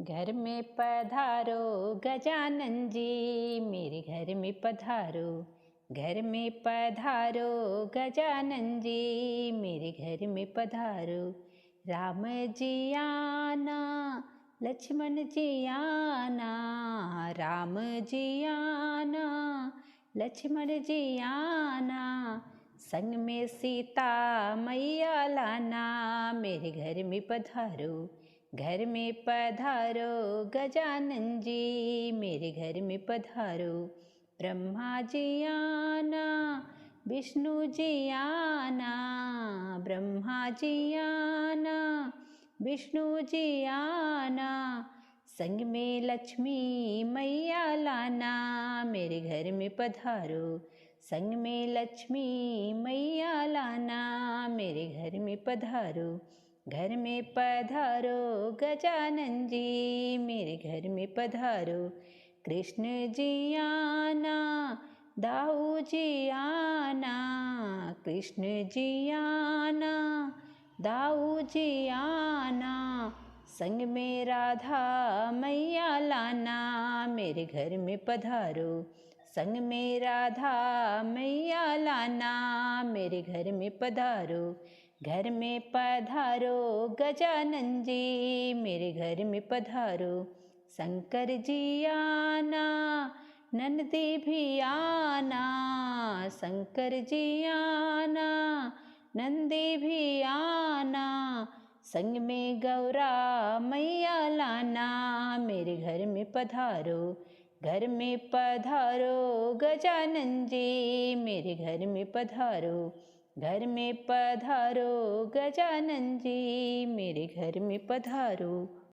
घर में पधारो गजानन जी, मेरे घर में पधारो। घर में पधारो गजानन जी, मेरे घर में पधारो। राम जी आना, लक्ष्मण जी आना, राम जी आना, लक्ष्मण जी आना, संग में सीता मैया लाना, मेरे घर में पधारो। घर में पधारो गजानन जी, मेरे घर में पधारो। ब्रह्मा जी आना, विष्णु जी आना, ब्रह्मा जी आना, विष्णु जी आना, संग में लक्ष्मी मैया लाना, मेरे घर में पधारो। संग में लक्ष्मी मैया लाना, मेरे घर में पधारो। घर में पधारो गजानन जी, मेरे घर में पधारो। कृष्ण जी आना, दाऊ जी आना, कृष्ण जी आना, दाऊ जी आना, संग में राधा मैया लाना, मेरे घर में पधारो। संग में राधा मैया लाना, मेरे घर में पधारो। घर में पधारो गजानन जी, मेरे घर में पधारो। शंकर जी आना, नंदी भी आना, शंकर जी आना, नंदी भी आना, संग में गौरा मैया लाना, मेरे घर में पधारो। घर में पधारो गजानन जी, मेरे घर में पधारो। घर में पधारो गजानन जी, मेरे घर में पधारो।